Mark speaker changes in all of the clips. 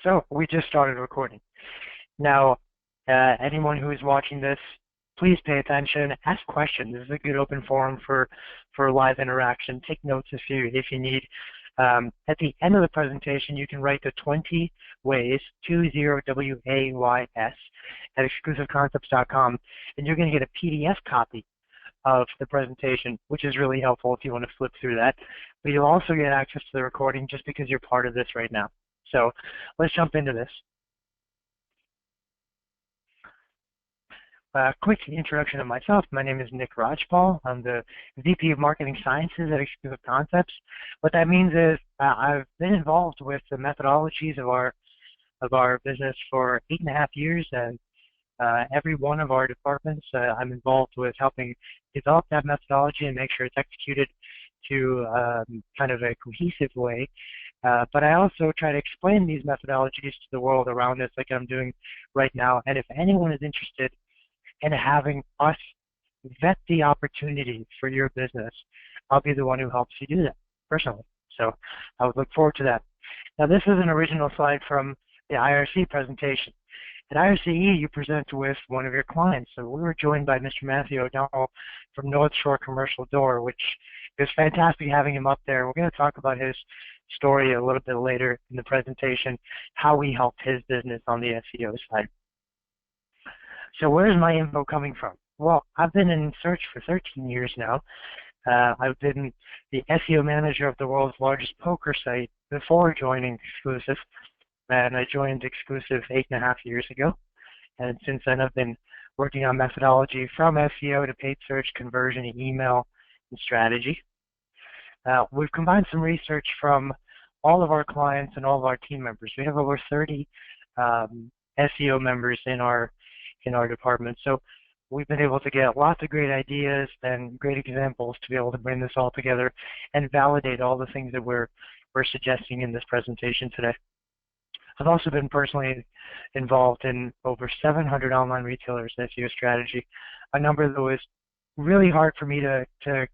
Speaker 1: So we just started recording. Now, anyone who is watching this, please pay attention, ask questions. This is a good open forum for live interaction. Take notes if you need. At the end of the presentation, you can write the 20 ways, 20WAYS, at exclusiveconcepts.com, and you're going to get a PDF copy of the presentation, which is really helpful if you want to flip through that. But you'll also get access to the recording just because you're part of this right now. So let's jump into this. Quick introduction of myself. My name is Nik Rajpal. I'm the VP of Marketing Sciences at Exclusive Concepts. What that means is I've been involved with the methodologies of our business for 8.5 years, and every one of our departments I'm involved with helping develop that methodology and make sure it's executed to kind of a cohesive way. But I also try to explain these methodologies to the world around us like I'm doing right now. And if anyone is interested in having us vet the opportunity for your business, I'll be the one who helps you do that personally. So I would look forward to that. Now, this is an original slide from the IRCE presentation. At IRCE, you present with one of your clients. So we were joined by Mr. Matthew O'Donnell from North Shore Commercial Door, which is fantastic having him up there. We're going to talk about his story a little bit later in the presentation, how we helped his business on the SEO side. So where's my info coming from? Well, I've been in search for 13 years now. I've been the SEO manager of the world's largest poker site before joining Exclusive, and I joined Exclusive 8.5 years ago. And since then, I've been working on methodology from SEO to paid search, conversion, email, and strategy. We've combined some research from all of our clients and all of our team members. We have over 30 SEO members in our department. So we've been able to get lots of great ideas and great examples to be able to bring this all together and validate all the things that we're suggesting in this presentation today. I've also been personally involved in over 700 online retailers SEO strategy, a number that was really hard for me to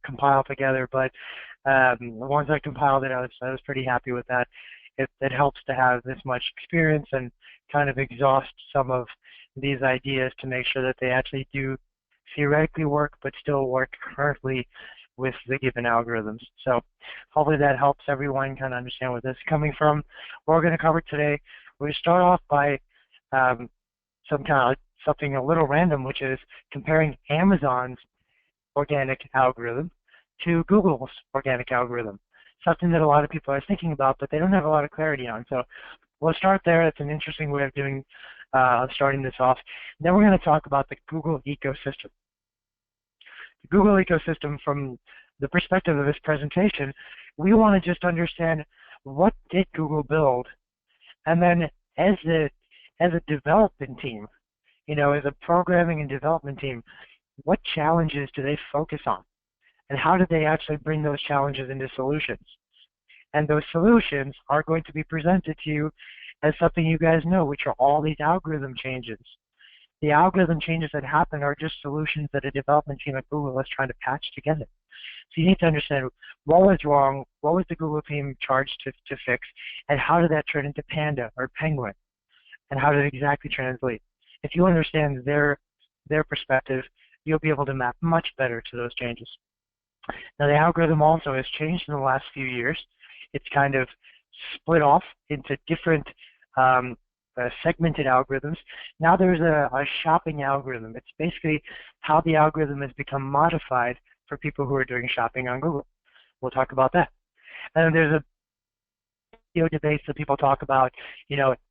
Speaker 1: compile together, but once I compiled it, I was pretty happy with that. It helps to have this much experience and kind of exhaust some of these ideas to make sure that they actually do theoretically work, but still work currently with the given algorithms. So hopefully that helps everyone kind of understand where this is coming from. What we're going to cover today, we're going to start off by something a little random, which is comparing Amazon's organic algorithm to Google's organic algorithm. Something that a lot of people are thinking about, but they don't have a lot of clarity on. So we'll start there. It's an interesting way of doing starting this off. Then we're going to talk about the Google ecosystem. The Google ecosystem, from the perspective of this presentation, we want to just understand what did Google build, and then as a development team, as a programming and development team, what challenges do they focus on? And how do they actually bring those challenges into solutions? And those solutions are going to be presented to you as something you guys know, which are all these algorithm changes. The algorithm changes that happen are just solutions that a development team at Google is trying to patch together. So you need to understand what was wrong, what was the Google team charged to fix, and how did that turn into Panda or Penguin, and how did it exactly translate? If you understand their perspective, you'll be able to map much better to those changes. Now, the algorithm also has changed in the last few years. It's kind of split off into different segmented algorithms. Now there's a shopping algorithm. It's basically how the algorithm has become modified for people who are doing shopping on Google. We'll talk about that. And then there's a debates that people talk about,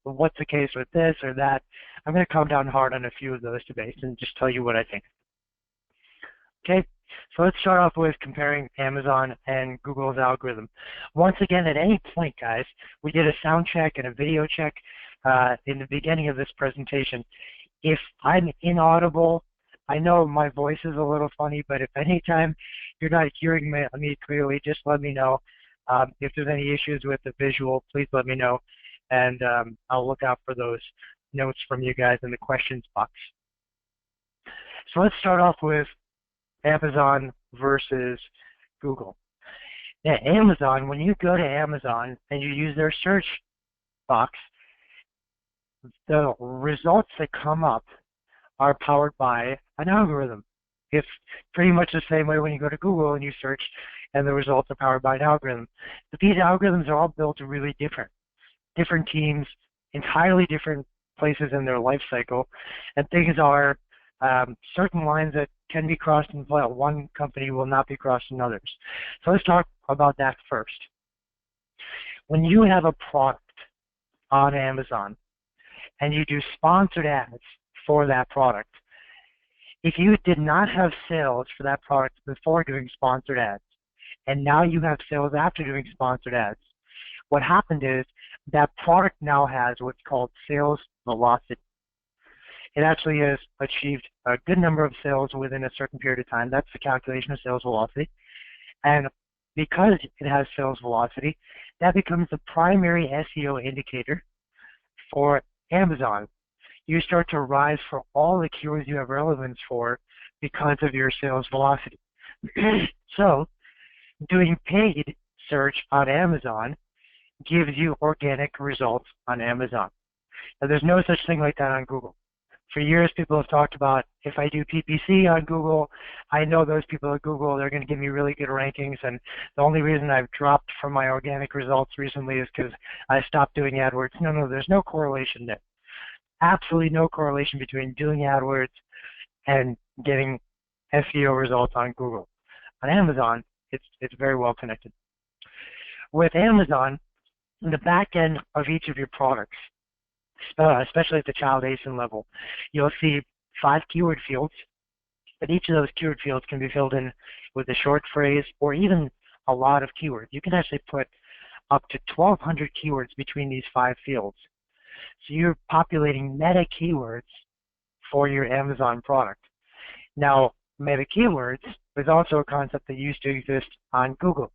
Speaker 1: what's the case with this or that. I'm going to come down hard on a few of those debates and just tell you what I think. Okay, so let's start off with comparing Amazon and Google's algorithm. Once again, at any point, guys, we did a sound check and a video check in the beginning of this presentation. If I'm inaudible, I know my voice is a little funny, but if anytime you're not hearing me clearly, just let me know. If there's any issues with the visual, please let me know, and I'll look out for those notes from you guys in the questions box. So let's start off with Amazon versus Google. Now, Amazon, when you go to Amazon and you use their search box, the results that come up are powered by an algorithm. It's pretty much the same way when you go to Google and you search and the results are powered by an algorithm. But these algorithms are all built really different. Different teams, entirely different places in their life cycle, and things are certain lines that can be crossed in one company will not be crossed in others. So let's talk about that first. When you have a product on Amazon and you do sponsored ads for that product, if you did not have sales for that product before doing sponsored ads, and now you have sales after doing sponsored ads, what happened is that product now has what's called sales velocity. It actually has achieved a good number of sales within a certain period of time. That's the calculation of sales velocity. And because it has sales velocity, that becomes the primary SEO indicator for Amazon. You start to rise for all the keywords you have relevance for because of your sales velocity. So doing paid search on Amazon gives you organic results on Amazon. Now, there's no such thing like that on Google. For years, people have talked about, if I do PPC on Google, I know those people at Google, they're going to give me really good rankings, and the only reason I've dropped from my organic results recently is because I stopped doing AdWords. No, there's no correlation there. Absolutely no correlation between doing AdWords and getting SEO results on Google. On Amazon, it's very well connected. With Amazon, in the back end of each of your products, especially at the child ASIN level, you'll see 5 keyword fields, but each of those keyword fields can be filled in with a short phrase or even a lot of keywords. You can actually put up to 1,200 keywords between these 5 fields. So you're populating meta keywords for your Amazon product. Now, meta keywords is also a concept that used to exist on Google,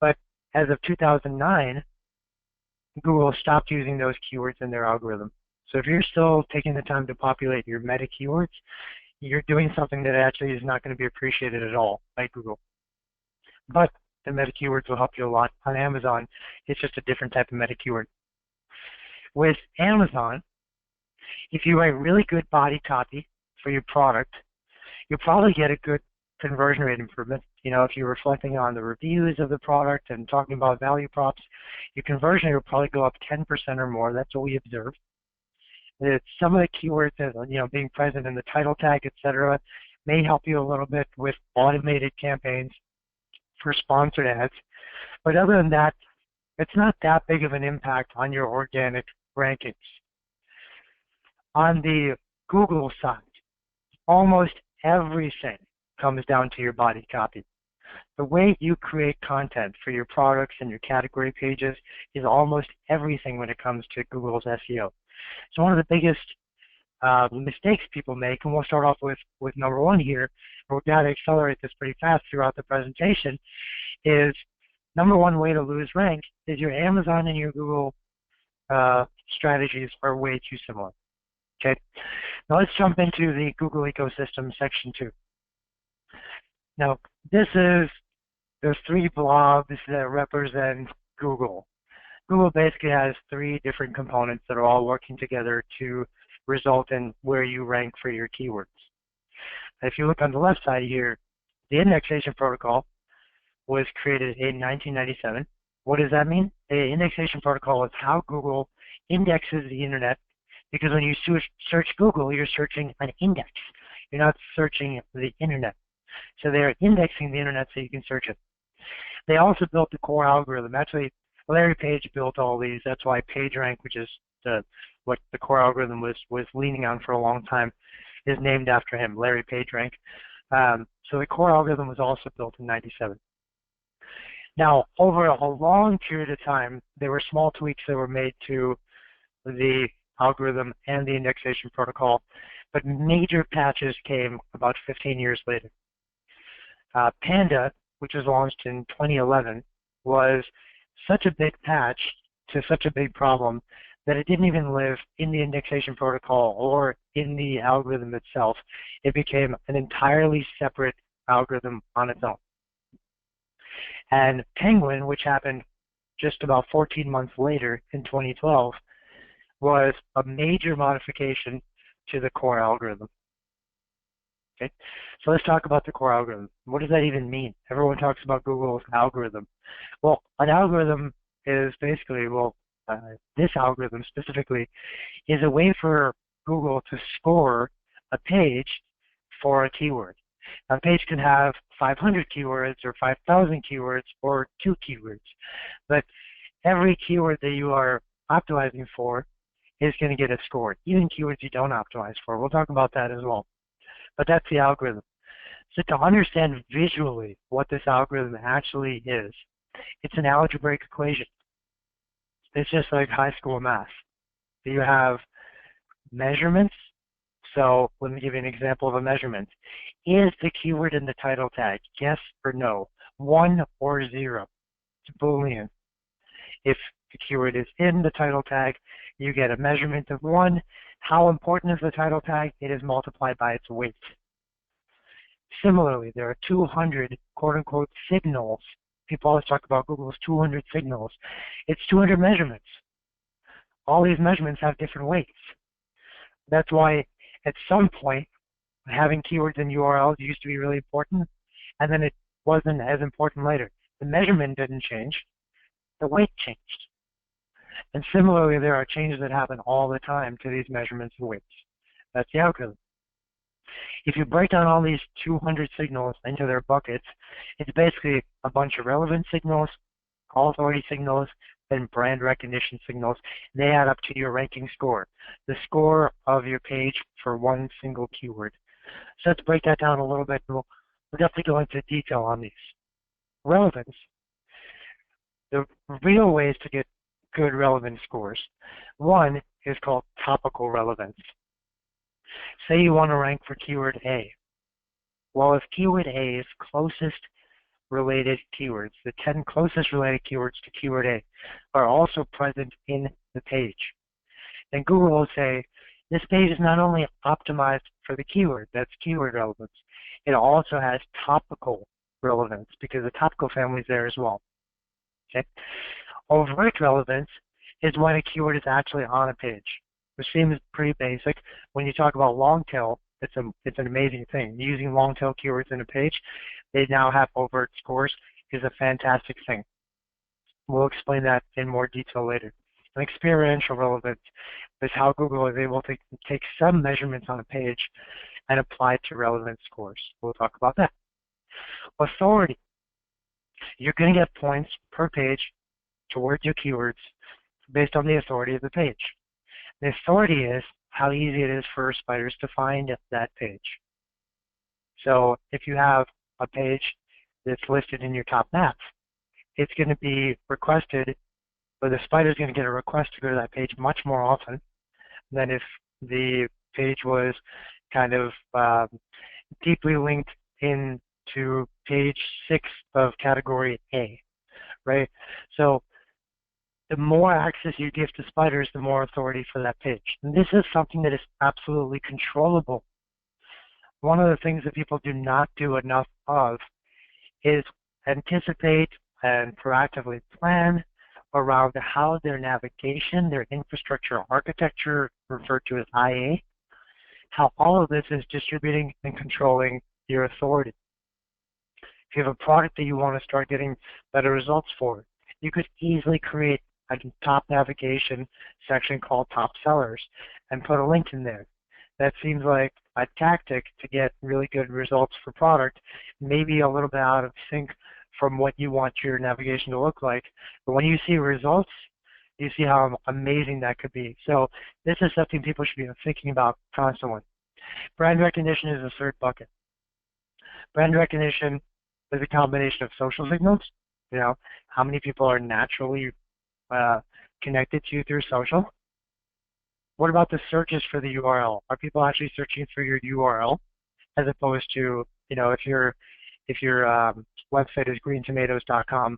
Speaker 1: but as of 2009, Google stopped using those keywords in their algorithm. So if you're still taking the time to populate your meta keywords, you're doing something that actually is not going to be appreciated at all by Google. But the meta keywords will help you a lot on Amazon. It's just a different type of meta keyword. With Amazon, if you write really good body copy for your product, you'll probably get a good conversion rate improvement. You know, if you're reflecting on the reviews of the product and talking about value props, your conversion rate will probably go up 10% or more. That's what we observed. Some of the keywords that, being present in the title tag, etc., may help you a little bit with automated campaigns for sponsored ads. But other than that, it's not that big of an impact on your organic rankings. On the Google side, almost everything comes down to your body copy. The way you create content for your products and your category pages is almost everything when it comes to Google's SEO. So one of the biggest mistakes people make, and we'll start off with number 1 here, we're going to accelerate this pretty fast throughout the presentation, is number 1 way to lose rank is your Amazon and your Google strategies are way too similar. Okay, now let's jump into the Google ecosystem section 2. Now, there's 3 blobs that represent Google. Google basically has 3 different components that are all working together to result in where you rank for your keywords. If you look on the left side here, the Indexation Protocol was created in 1997. What does that mean? The Indexation Protocol is how Google indexes the internet, because when you search Google, you're searching an index. You're not searching the internet. So they're indexing the internet so you can search it. They also built the core algorithm. Actually, Larry Page built all these. That's why PageRank, which is what the core algorithm was leaning on for a long time, is named after him, Larry PageRank. So the core algorithm was also built in 97. Now, over a long period of time, there were small tweaks that were made to the algorithm and the indexation protocol, but major patches came about 15 years later. Panda, which was launched in 2011, was such a big patch to such a big problem that it didn't even live in the indexation protocol or in the algorithm itself. It became an entirely separate algorithm on its own. And Penguin, which happened just about 14 months later in 2012, was a major modification to the core algorithm. Okay, so let's talk about the core algorithm. What does that even mean? Everyone talks about Google's algorithm. Well, an algorithm is basically, this algorithm specifically is a way for Google to score a page for a keyword. Now, a page can have 500 keywords or 5,000 keywords or 2 keywords, but every keyword that you are optimizing for is going to get a score, even keywords you don't optimize for. We'll talk about that as well. But that's the algorithm. So to understand visually what this algorithm actually is, it's an algebraic equation. It's just like high school math. You have measurements. So let me give you an example of a measurement. Is the keyword in the title tag yes or no, 1 or 0? It's Boolean. If the keyword is in the title tag, you get a measurement of 1. How important is the title tag? It is multiplied by its weight. Similarly, there are 200 quote-unquote signals. People always talk about Google's 200 signals. It's 200 measurements. All these measurements have different weights. That's why at some point, having keywords in URLs used to be really important, and then it wasn't as important later. The measurement didn't change. The weight changed. And similarly, there are changes that happen all the time to these measurements and weights. That's the algorithm. If you break down all these 200 signals into their buckets, it's basically a bunch of relevant signals, call authority signals, and brand recognition signals. They add up to your ranking score, the score of your page for one single keyword. So let's break that down a little bit. We'll definitely go into detail on these. Relevance. The real ways to get good relevance scores. One is called topical relevance. Say you want to rank for keyword A. Well, if keyword A is closest related keywords, the 10 closest related keywords to keyword A are also present in the page, then Google will say, this page is not only optimized for the keyword, that's keyword relevance, it also has topical relevance because the topical family is there as well. Okay? Overt relevance is when a keyword is actually on a page, which seems pretty basic. When you talk about long tail, it's an amazing thing. Using long tail keywords in a page, they now have overt scores, is a fantastic thing. We'll explain that in more detail later. And experiential relevance is how Google is able to take some measurements on a page and apply it to relevance scores. We'll talk about that. Authority. You're going to get points per page towards your keywords based on the authority of the page. The authority is how easy it is for spiders to find that page. So if you have a page that's listed in your top map, it's going to be requested, but the spider is going to get a request to go to that page much more often than if the page was kind of deeply linked into page 6 of category A, right? So the more access you give to spiders, the more authority for that page. And this is something that is absolutely controllable. One of the things that people do not do enough of is anticipate and proactively plan around how their navigation, their infrastructure architecture, referred to as IA, how all of this is distributing and controlling your authority. If you have a product that you want to start getting better results for, you could easily create a top navigation section called top sellers and put a link in there. That seems like a tactic to get really good results for product, maybe a little bit out of sync from what you want your navigation to look like. But when you see results, you see how amazing that could be. So this is something people should be thinking about constantly. Brand recognition is the third bucket. Brand recognition is a combination of social signals. You know, how many people are naturally connected to you through social? What about the searches for the URL? Are people actually searching for your URL as opposed to, you know, if your website is greentomatoes.com,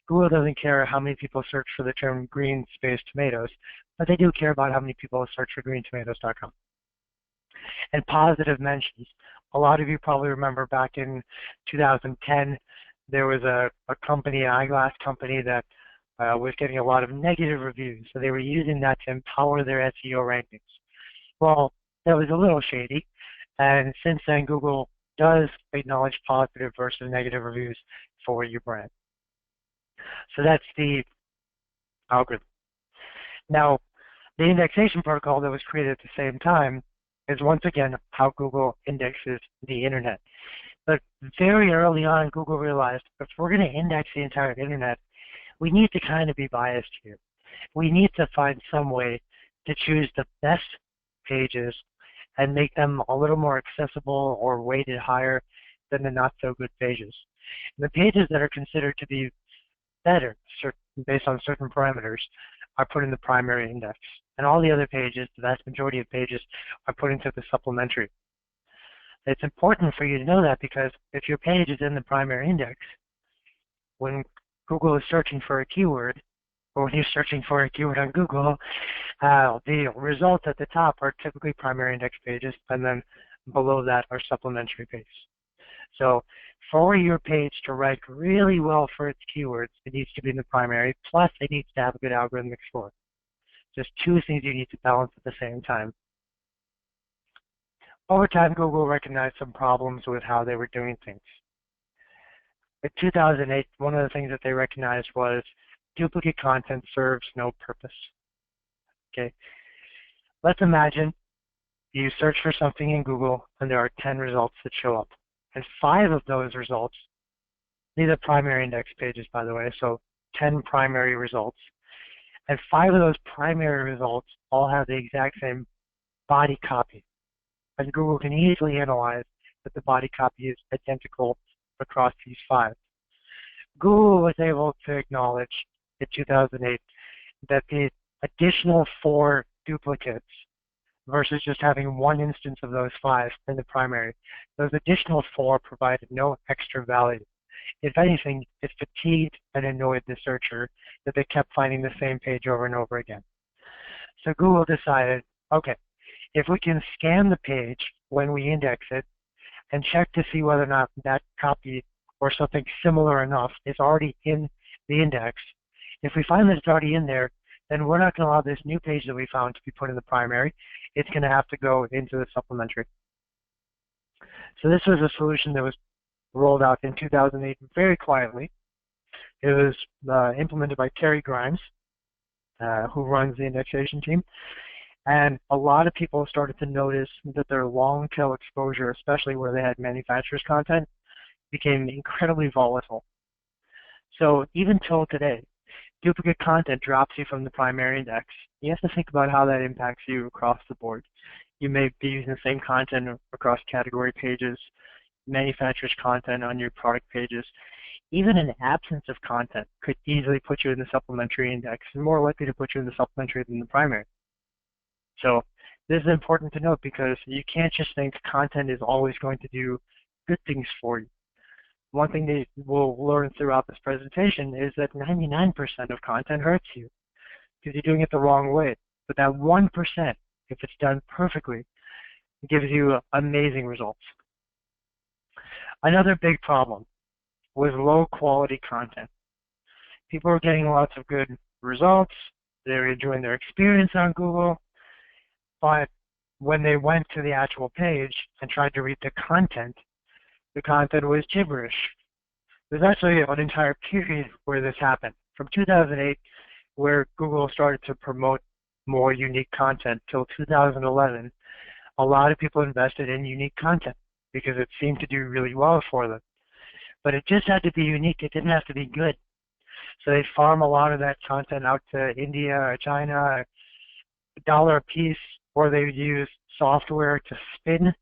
Speaker 1: Google doesn't care how many people search for the term green space tomatoes, but they do care about how many people search for greentomatoes.com. And positive mentions. A lot of you probably remember back in 2010, there was a company, an eyeglass company, that was getting a lot of negative reviews, so they were using that to empower their SEO rankings. Well, that was a little shady, and since then Google does acknowledge positive versus negative reviews for your brand. So that's the algorithm. Now, the indexation protocol that was created at the same time is once again how Google indexes the internet. But very early on, Google realized if we're going to index the entire internet, we need to kind of be biased here. We need to find some way to choose the best pages and make them a little more accessible or weighted higher than the not so good pages. And the pages that are considered to be better based on certain parameters are put in the primary index. And all the other pages, the vast majority of pages, are put into the supplementary. It's important for you to know that because if your page is in the primary index, when Google is searching for a keyword, or when you're searching for a keyword on Google, the results at the top are typically primary index pages, and then below that are supplementary pages. So for your page to rank really well for its keywords, it needs to be in the primary, plus it needs to have a good algorithmic score. Just two things you need to balance at the same time. Over time, Google recognized some problems with how they were doing things. In 2008, one of the things that they recognized was duplicate content serves no purpose. Okay, let's imagine you search for something in Google and there are 10 results that show up. And 5 of those results, these are primary index pages, by the way, so 10 primary results. And 5 of those primary results all have the exact same body copy. And Google can easily analyze that the body copy is identical across these 5. Google was able to acknowledge in 2008 that the additional 4 duplicates versus just having one instance of those 5 in the primary, those additional 4 provided no extra value. If anything, it fatigued and annoyed the searcher that they kept finding the same page over and over again. So Google decided, okay, if we can scan the page when we index it and check to see whether or not that copy or something similar enough is already in the index, if we find that it's already in there, then we're not going to allow this new page that we found to be put in the primary. It's going to have to go into the supplementary. So this was a solution that was rolled out in 2008 very quietly. It was implemented by Terry Grimes, who runs the indexation team. And a lot of people started to notice that their long tail exposure, especially where they had manufacturers' content, became incredibly volatile. So even till today, duplicate content drops you from the primary index. You have to think about how that impacts you across the board. You may be using the same content across category pages, manufacturers' content on your product pages. Even an absence of content could easily put you in the supplementary index, and more likely to put you in the supplementary than the primary. So this is important to note because you can't just think content is always going to do good things for you. One thing that we'll learn throughout this presentation is that 99% of content hurts you because you're doing it the wrong way. But that 1%, if it's done perfectly, gives you amazing results. Another big problem was low quality content. People were getting lots of good results. They were enjoying their experience on Google. But when they went to the actual page and tried to read the content was gibberish. There's actually an entire period where this happened. From 2008, where Google started to promote more unique content, till 2011, a lot of people invested in unique content because it seemed to do really well for them. But it just had to be unique. It didn't have to be good. So they farm a lot of that content out to India or China, $1 a piece, or they would use software to spin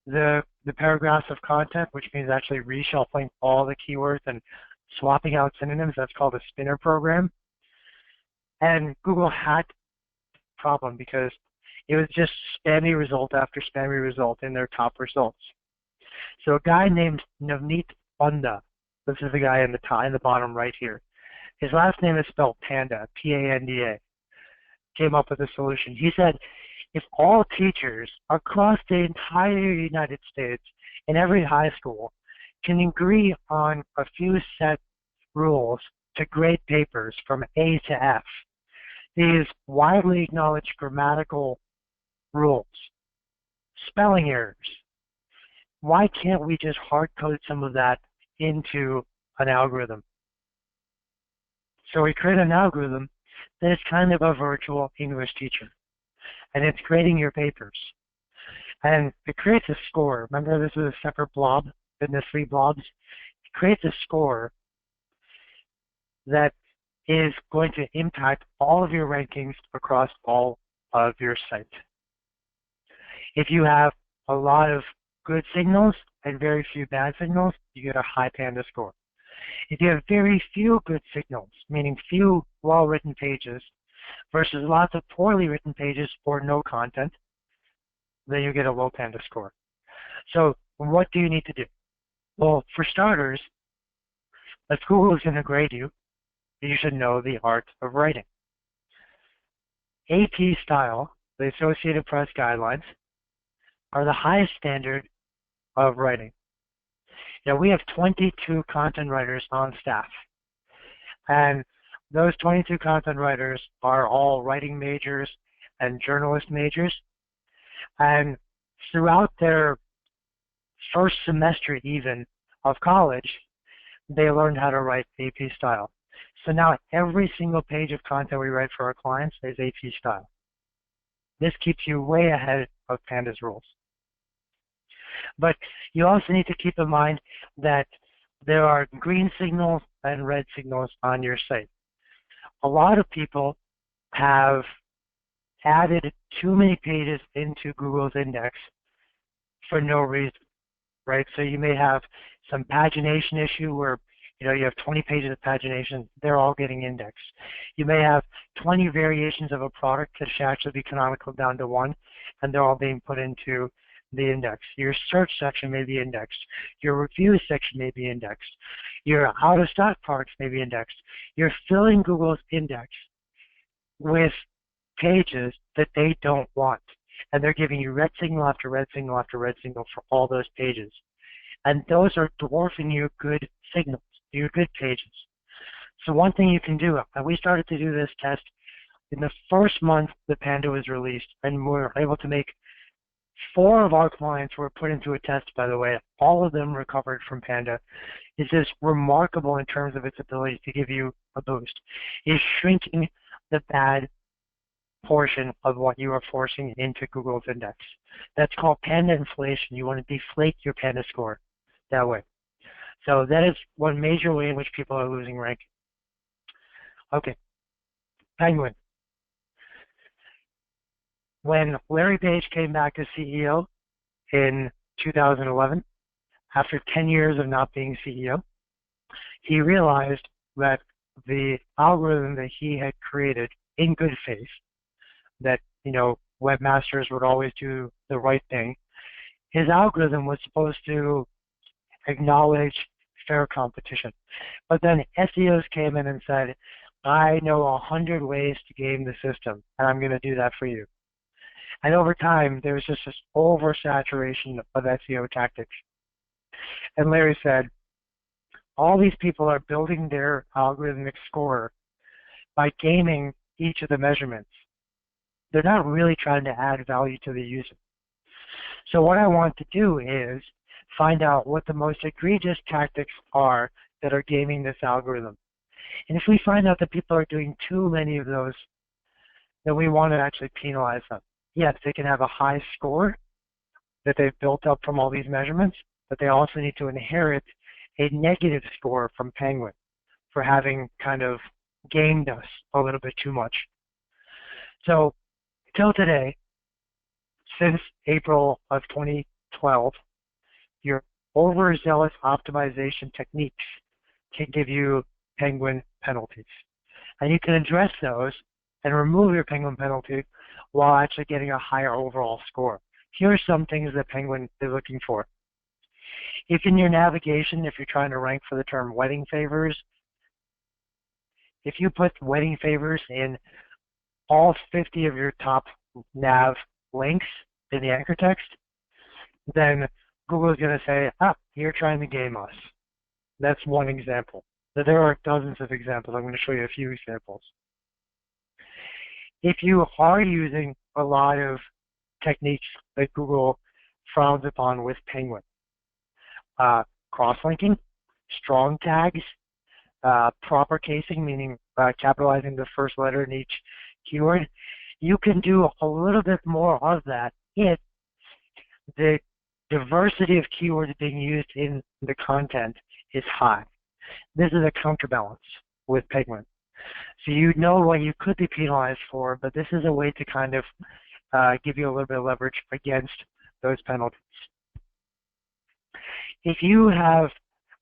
Speaker 1: the paragraphs of content, which means actually reshuffling all the keywords and swapping out synonyms. That's called a spinner program. And Google had a problem because it was just spammy result after spammy result in their top results. So a guy named Navneet Panda, this is the guy in the bottom right here. His last name is spelled Panda, P-A-N-D-A, came up with a solution. He said, if all teachers across the entire United States in every high school can agree on a few set rules to grade papers from A to F, these widely acknowledged grammatical rules, spelling errors, why can't we just hard code some of that into an algorithm? So we create an algorithm that is kind of a virtual English teacher, and it's grading your papers. And it creates a score. Remember, this is a separate blob in the 3 blobs. It creates a score that is going to impact all of your rankings across all of your site. If you have a lot of good signals and very few bad signals, you get a high Panda score. If you have very few good signals, meaning few well-written pages, versus lots of poorly written pages or no content, then you get a low Panda score. So what do you need to do? Well, for starters, if Google is going to grade you, you should know the art of writing. AP style, the Associated Press guidelines, are the highest standard of writing. Now, we have 22 content writers on staff, and those 22 content writers are all writing majors and journalist majors, and throughout their first semester even of college, they learned how to write AP style. So now every single page of content we write for our clients is AP style. This keeps you way ahead of Panda's rules. But you also need to keep in mind that there are green signals and red signals on your site. A lot of people have added too many pages into Google's index for no reason, right? So you may have some pagination issue where you have 20 pages of pagination, they're all getting indexed. You may have 20 variations of a product that should actually be canonical down to 1, and they're all being put into the index. Your search section may be indexed. Your review section may be indexed. Your out-of-stock products may be indexed. You're filling Google's index with pages that they don't want, and they're giving you red signal after red signal after red signal for all those pages. And those are dwarfing your good signals, your good pages. So one thing you can do, and we started to do this test in the first month that Panda was released, and we were able to make 4 of our clients were put into a test, by the way. All of them recovered from Panda. It's just remarkable in terms of its ability to give you a boost. It's shrinking the bad portion of what you are forcing into Google's index. That's called Panda inflation. You want to deflate your Panda score that way. So that is one major way in which people are losing rank. Okay, Penguin. When Larry Page came back as CEO in 2011, after 10 years of not being CEO, he realized that the algorithm that he had created in good faith, that webmasters would always do the right thing, his algorithm was supposed to acknowledge fair competition. But then SEOs came in and said, I know 100 ways to game the system, and I'm going to do that for you. And over time, there was just this oversaturation of SEO tactics. And Larry said, all these people are building their algorithmic score by gaming each of the measurements. They're not really trying to add value to the user. So what I want to do is find out what the most egregious tactics are that are gaming this algorithm. And if we find out that people are doing too many of those, then we want to actually penalize them. Yes, they can have a high score that they've built up from all these measurements, but they also need to inherit a negative score from Penguin for having kind of gamed us a little bit too much. So, till today, since April of 2012, your overzealous optimization techniques can give you Penguin penalties. And you can address those and remove your Penguin penalty while actually getting a higher overall score. Here are some things that Penguin is looking for. If in your navigation, if you're trying to rank for the term wedding favors, if you put wedding favors in all 50 of your top nav links in the anchor text, then Google is going to say, you're trying to game us. That's one example. There are dozens of examples. I'm going to show you a few examples. If you are using a lot of techniques that Google frowns upon with Penguin, cross-linking, strong tags, proper casing, meaning capitalizing the first letter in each keyword, you can do a little bit more of that if the diversity of keywords being used in the content is high. This is a counterbalance with Penguin. So you know what you could be penalized for, but this is a way to kind of give you a little bit of leverage against those penalties. If you have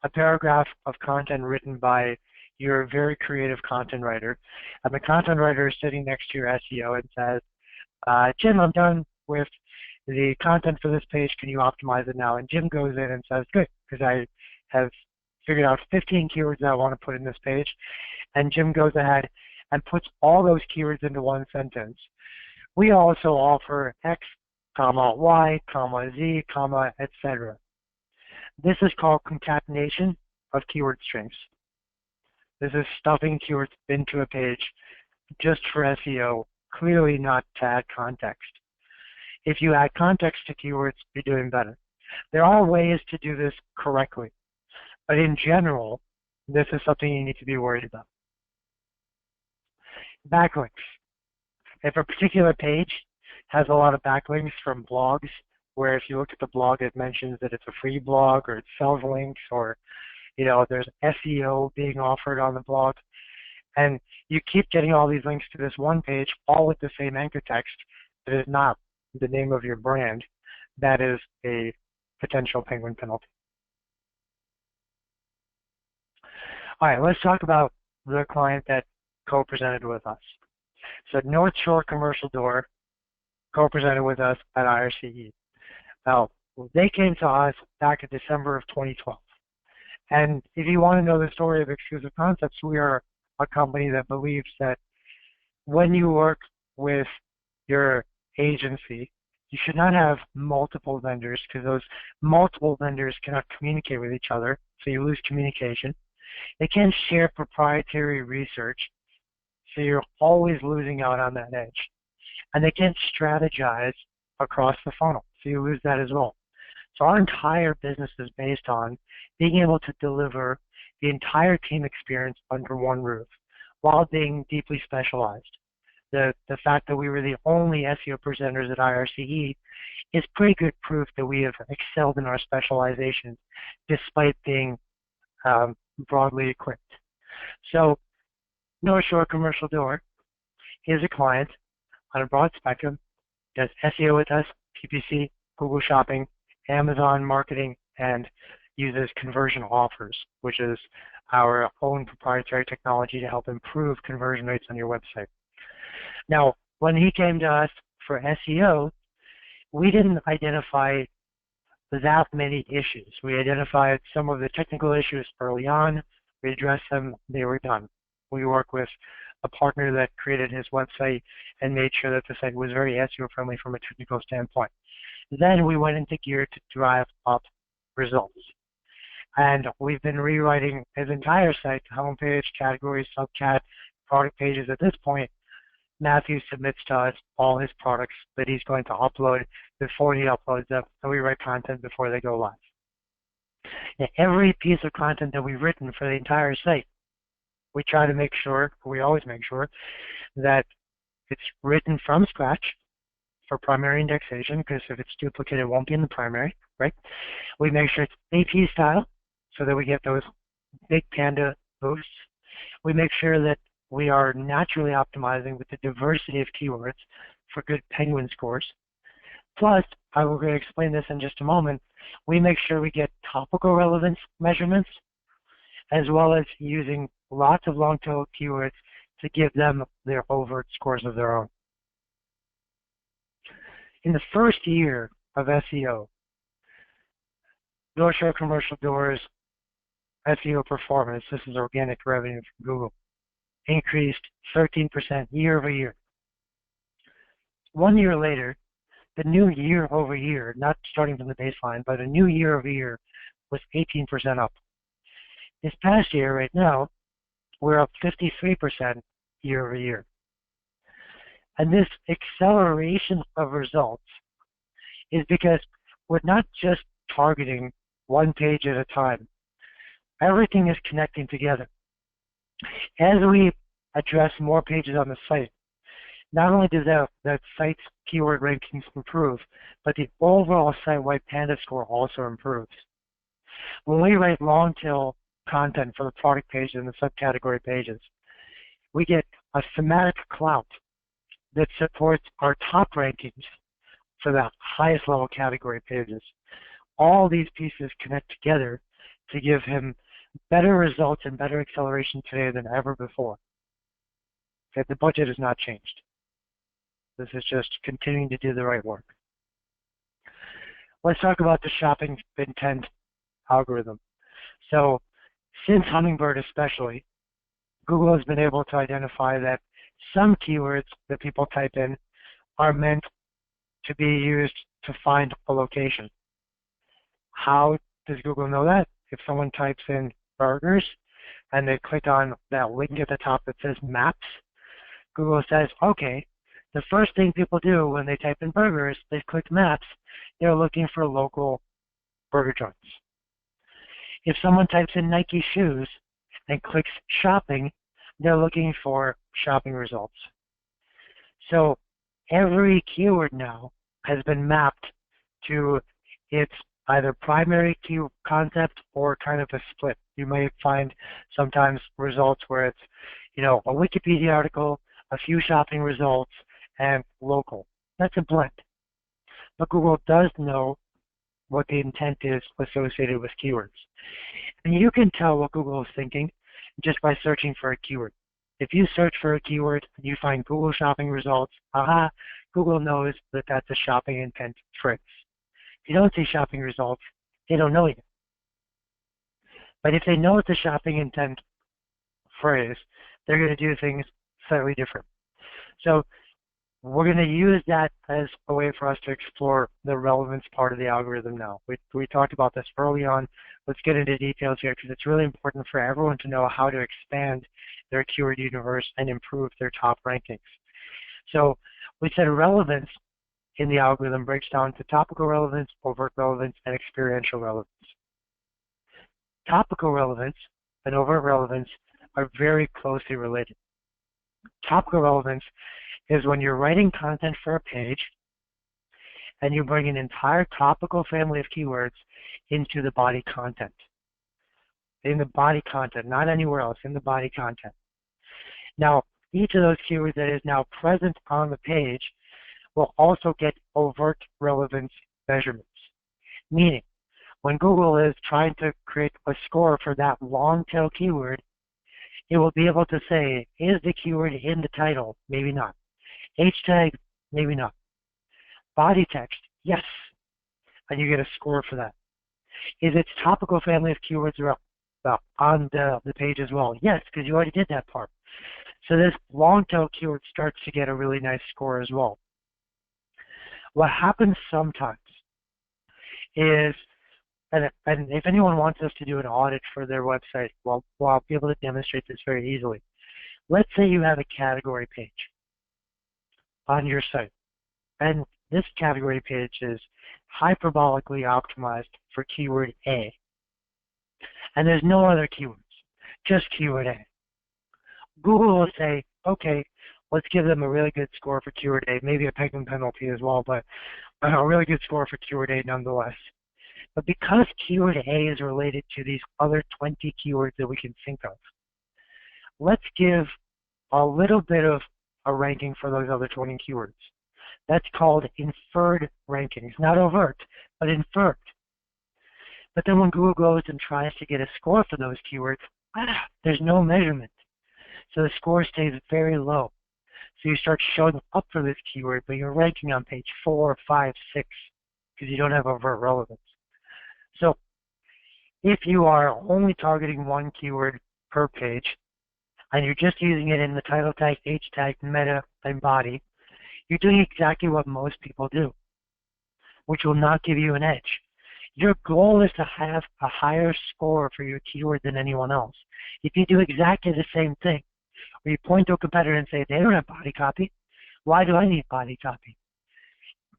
Speaker 1: a paragraph of content written by your very creative content writer, and the content writer is sitting next to your SEO and says, Jim, I'm done with the content for this page, can you optimize it now? And Jim goes in and says, good, because I have figured out 15 keywords that I want to put in this page. And Jim goes ahead and puts all those keywords into one sentence. We also offer X, comma, Y, comma, Z, comma, etc. This is called concatenation of keyword strings. This is stuffing keywords into a page just for SEO, clearly not to add context. If you add context to keywords, you're doing better. There are ways to do this correctly, but in general, this is something you need to be worried about. Backlinks. If a particular page has a lot of backlinks from blogs, where if you look at the blog, it mentions that it's a free blog or it sells links or, you know, there's SEO being offered on the blog, and you keep getting all these links to this one page, all with the same anchor text that is not the name of your brand, that is a potential Penguin penalty. All right, let's talk about the client that co-presented with us. So North Shore Commercial Door co-presented with us at IRCE. Now, they came to us back in December of 2012. And if you want to know the story of Exclusive Concepts, we are a company that believes that when you work with your agency, you should not have multiple vendors, because those multiple vendors cannot communicate with each other, so you lose communication. They can't share proprietary research, so you're always losing out on that edge. And they can't strategize across the funnel, so you lose that as well. So our entire business is based on being able to deliver the entire team experience under one roof while being deeply specialized. The fact that we were the only SEO presenters at IRCE is pretty good proof that we have excelled in our specializations despite being broadly equipped. So North Shore Commercial Door is a client on a broad spectrum, does SEO with us, PPC, Google Shopping, Amazon marketing, and uses conversion offers, which is our own proprietary technology to help improve conversion rates on your website. Now, when he came to us for SEO, we didn't identify that many issues. We identified some of the technical issues early on. We addressed them. They were done. We work with a partner that created his website and made sure that the site was very SEO friendly from a technical standpoint. Then we went into gear to drive up results. And we've been rewriting his entire site, homepage, categories, subcat, product pages. At this point, Matthew submits to us all his products that he's going to upload before he uploads them, and we write content before they go live. Now, every piece of content that we've written for the entire site, we try to make sure, we always make sure, that it's written from scratch for primary indexation, because if it's duplicated, it won't be in the primary, right? We make sure it's AP style, so that we get those big Panda boosts. We make sure that we are naturally optimizing with the diversity of keywords for good Penguin scores. Plus, I will explain this in just a moment, we make sure we get topical relevance measurements, as well as using lots of long-tail keywords to give them their overt scores of their own. In the first year of SEO, North Shore Commercial Doors SEO performance, this is organic revenue from Google, increased 13% year over year. 1 year later, the new year over year, not starting from the baseline, but a new year over year was 18% up. This past year, right now, we're up 53% year over year. And this acceleration of results is because we're not just targeting one page at a time. Everything is connecting together. As we address more pages on the site, not only does that site's keyword rankings improve, but the overall site-wide Panda score also improves. When we write long-tail content for the product pages and the subcategory pages, we get a thematic clout that supports our top rankings for the highest level category pages. All these pieces connect together to give him better results and better acceleration today than ever before. Okay, the budget has not changed. This is just continuing to do the right work. Let's talk about the shopping intent algorithm. So since Hummingbird especially, Google has been able to identify that some keywords that people type in are meant to be used to find a location. How does Google know that? If someone types in burgers and they click on that link at the top that says maps, Google says, okay, the first thing people do when they type in burgers, they click maps, they're looking for local burger joints. If someone types in Nike shoes and clicks shopping, they're looking for shopping results. So every keyword now has been mapped to its either primary key concept or kind of a split. You might find sometimes results where it's, a Wikipedia article, a few shopping results, and local. That's a blend. But Google does know what the intent is associated with keywords. And you can tell what Google is thinking just by searching for a keyword. If you search for a keyword and you find Google shopping results, Google knows that that's a shopping intent phrase. If you don't see shopping results, they don't know yet. But if they know it's a shopping intent phrase, they're going to do things slightly different. So we're going to use that as a way for us to explore the relevance part of the algorithm now. We talked about this early on. Let's get into details here because it's really important for everyone to know how to expand their keyword universe and improve their top rankings. So we said relevance in the algorithm breaks down to topical relevance, overt relevance, and experiential relevance. Topical relevance and overt relevance are very closely related. Topical relevance is when you're writing content for a page and you bring an entire topical family of keywords into the body content. In the body content, not anywhere else, in the body content. Now, each of those keywords that is now present on the page will also get overt relevance measurements. Meaning, when Google is trying to create a score for that long tail keyword, it will be able to say, is the keyword in the title? Maybe not. H tag, maybe not. Body text, yes. And you get a score for that. Is its topical family of keywords on the page as well? Yes, because you already did that part. So this long tail keyword starts to get a really nice score as well. What happens sometimes is, and if anyone wants us to do an audit for their website, well, I'll be able to demonstrate this very easily. Let's say you have a category page on your site, and this category page is hyperbolically optimized for keyword A. And there's no other keywords, just keyword A. Google will say, okay, let's give them a really good score for keyword A, maybe a penguin penalty as well, but a really good score for keyword A nonetheless. But because keyword A is related to these other 20 keywords that we can think of, let's give a little bit of a ranking for those other 20 keywords. That's called inferred rankings, not overt, but inferred. But then when Google goes and tries to get a score for those keywords, there's no measurement. So the score stays very low. So you start showing up for this keyword, but you're ranking on page 4, 5, 6, because you don't have overt relevance. So if you are only targeting one keyword per page, and you're just using it in the title tag, H tag, meta, and body, you're doing exactly what most people do, which will not give you an edge. Your goal is to have a higher score for your keyword than anyone else. If you do exactly the same thing, where you point to a competitor and say, they don't have body copy, why do I need body copy?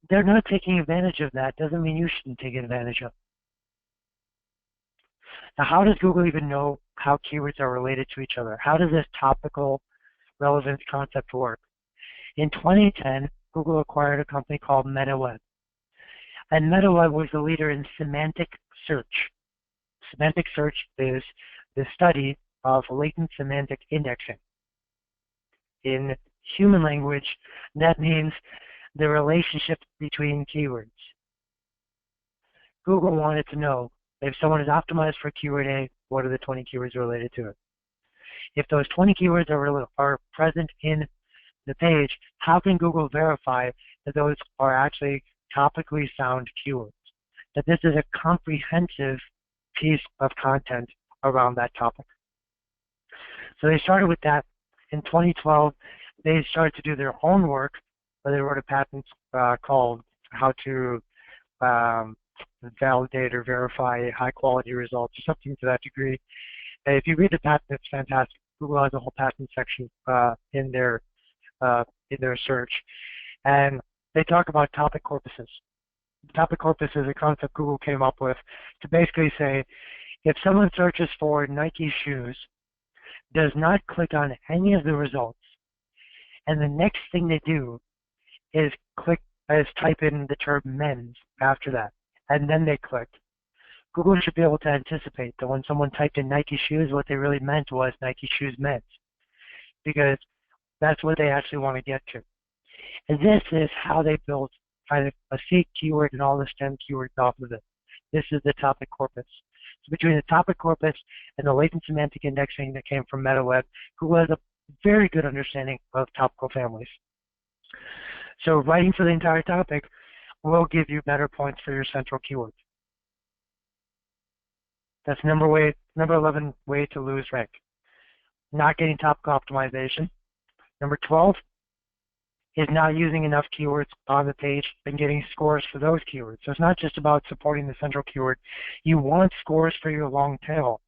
Speaker 1: They're not taking advantage of that. Doesn't mean you shouldn't take advantage of it. Now, how does Google even know how keywords are related to each other? How does this topical relevance concept work? In 2010, Google acquired a company called MetaWeb. And MetaWeb was the leader in semantic search. Semantic search is the study of latent semantic indexing. In human language, that means the relationship between keywords. Google wanted to know if someone is optimized for keyword A, what are the 20 keywords related to it? If those 20 keywords are present in the page, how can Google verify that those are actually topically sound keywords? That this is a comprehensive piece of content around that topic. So they started with that. In 2012, they started to do their own work, where they wrote a patent called How to Validate or Verify High-Quality Results, or something to that degree. And if you read the patent, it's fantastic. Google has a whole patent section in their search, and they talk about topic corpuses. Topic corpus is a concept Google came up with to basically say, if someone searches for Nike shoes, does not click on any of the results, and the next thing they do is type in the term men's after that, and then they click, Google should be able to anticipate that when someone typed in Nike shoes, what they really meant was Nike shoes men's, because that's what they actually want to get to. And this is how they built kind of a seek keyword and all the stem keywords off of it. This is the topic corpus. So between the topic corpus and the latent semantic indexing that came from MetaWeb, Google has a very good understanding of topical families. So writing for the entire topic will give you better points for your central keyword. That's number 11 way to lose rank. Not getting topical optimization. Number 12 is not using enough keywords on the page and getting scores for those keywords. So it's not just about supporting the central keyword. You want scores for your long tail.